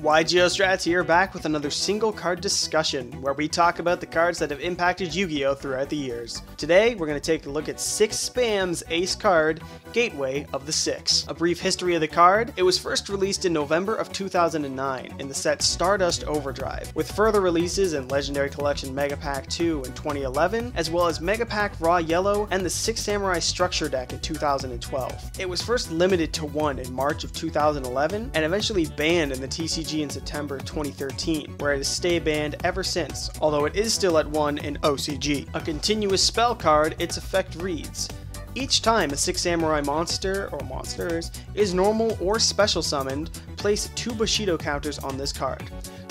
yugioh Strats here, back with another single card discussion, where we talk about the cards that have impacted Yu-Gi-Oh! Throughout the years. Today, we're going to take a look at 6 Spam's ace card, Gateway of the Six. A brief history of the card: it was first released in November of 2009 in the set Stardust Overdrive, with further releases in Legendary Collection Mega Pack 2 in 2011, as well as Mega Pack Raw Yellow and the 6 Samurai Structure deck in 2012. It was first limited to 1 in March of 2011, and eventually banned in the TCG in September 2013, where it has stayed banned ever since, although it is still at 1 in OCG. A continuous spell card, its effect reads: each time a 6 Samurai monster, or monsters, is normal or special summoned, place 2 Bushido counters on this card.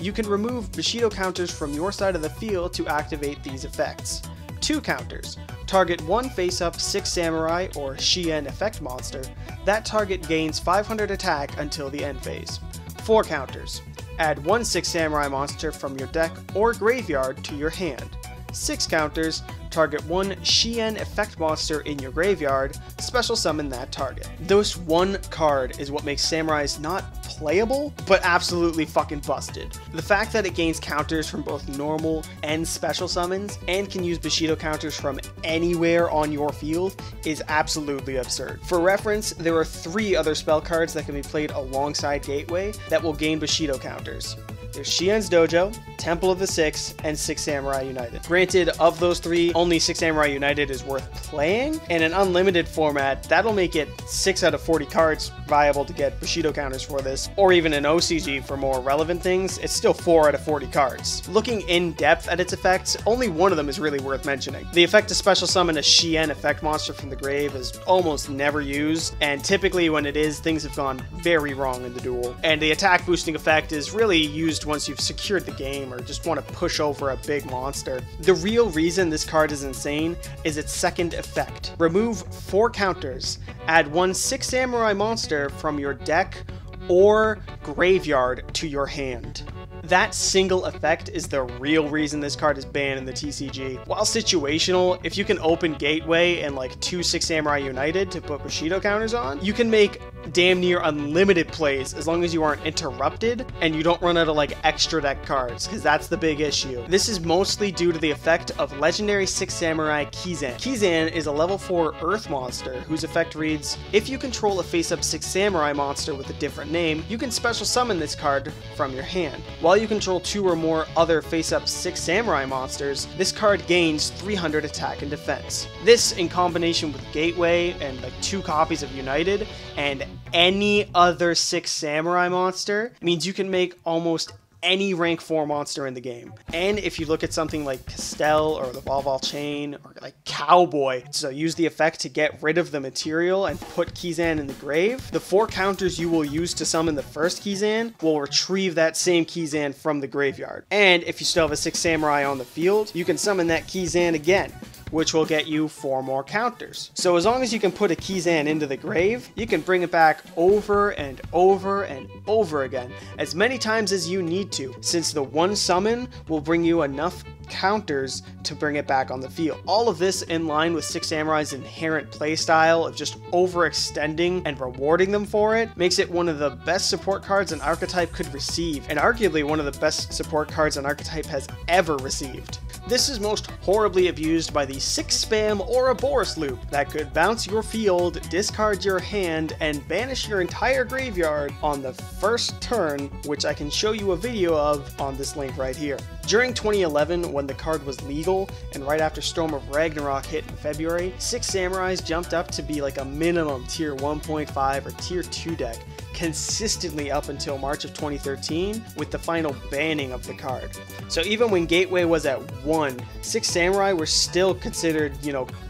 You can remove Bushido counters from your side of the field to activate these effects. 2 counters. Target 1 face-up 6 Samurai or Shien effect monster. That target gains 500 attack until the end phase. 4 counters. Add 1 6 Samurai monster from your deck or graveyard to your hand. 6 counters. Target 1 Shien effect monster in your graveyard, special summon that target. This one card is what makes Samurais not playable, but absolutely fucking busted. The fact that it gains counters from both normal and special summons, and can use Bushido counters from anywhere on your field, is absolutely absurd. For reference, there are 3 other spell cards that can be played alongside Gateway that will gain Bushido counters. There's Shien's Dojo, Temple of the Six, and 6 Samurai United. Granted, of those 3, only 6 Samurai United is worth playing. In an unlimited format, that'll make it 6 out of 40 cards viable to get Bushido counters for this, or even an OCG for more relevant things, it's still 4 out of 40 cards. Looking in depth at its effects, only one of them is really worth mentioning. The effect to special summon a Shien effect monster from the grave is almost never used, and typically when it is, things have gone very wrong in the duel. And the attack boosting effect is really used once you've secured the game or just want to push over a big monster. The real reason this card is insane is its second effect. Remove 4 counters. Add 1 6 Samurai monster from your deck or graveyard to your hand. That single effect is the real reason this card is banned in the TCG. While situational, if you can open Gateway and like 2 6 Samurai United to put Bushido counters on, you can make damn near unlimited plays as long as you aren't interrupted and you don't run out of like extra deck cards, because that's the big issue. This is mostly due to the effect of Legendary 6 Samurai Kizan. Kizan is a level 4 Earth monster whose effect reads: if you control a face-up 6 Samurai monster with a different name, you can special summon this card from your hand. While you control 2 or more other face-up 6 Samurai monsters, this card gains 300 attack and defense. This, in combination with Gateway and like 2 copies of United and any other 6 Samurai monster, means you can make almost any rank 4 monster in the game. And if you look at something like Castell or the Volval Chain or like Cowboy, so use the effect to get rid of the material and put Kizan in the grave, the 4 counters you will use to summon the first Kizan will retrieve that same Kizan from the graveyard. And if you still have a 6 Samurai on the field, you can summon that Kizan again, which will get you 4 more counters. So as long as you can put a Kizan into the grave, you can bring it back over and over and over again, as many times as you need to, since the one summon will bring you enough counters to bring it back on the field. All of this in line with 6 Samurai's inherent playstyle of just overextending and rewarding them for it, makes it one of the best support cards an archetype could receive, and arguably one of the best support cards an archetype has ever received. This is most horribly abused by the 6 Spam Ouroboros loop that could bounce your field, discard your hand, and banish your entire graveyard on the first turn, which I can show you a video of on this link right here. During 2011, when the card was legal, and right after Storm of Ragnarok hit in February, 6 Samurais jumped up to be like a minimum tier 1.5 or tier 2 deck, consistently up until March of 2013, with the final banning of the card. So even when Gateway was at 1, 6 Samurai were still considered,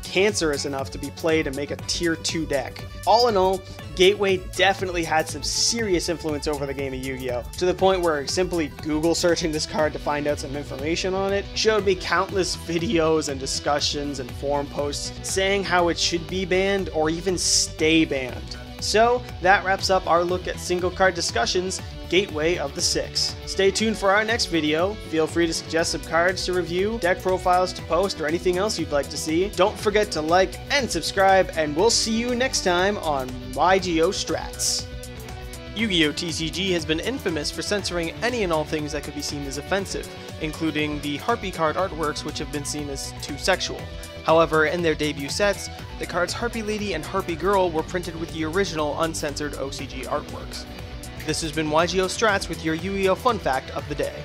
cancerous enough to be played and make a tier 2 deck. All in all, Gateway definitely had some serious influence over the game of Yu-Gi-Oh! To the point where simply Google searching this card to find out some information on it showed me countless videos and discussions and forum posts saying how it should be banned or even stay banned. So that wraps up our look at single card discussions, Gateway of the Six. Stay tuned for our next video. Feel free to suggest some cards to review, deck profiles to post, or anything else you'd like to see. Don't forget to like and subscribe, and we'll see you next time on yugioh Strats. Yu-Gi-Oh! TCG has been infamous for censoring any and all things that could be seen as offensive, including the Harpy card artworks which have been seen as too sexual. However, in their debut sets, the cards Harpy Lady and Harpy Girl were printed with the original uncensored OCG artworks. This has been yugioh Strats with your Yu-Gi-Oh! Fun Fact of the day.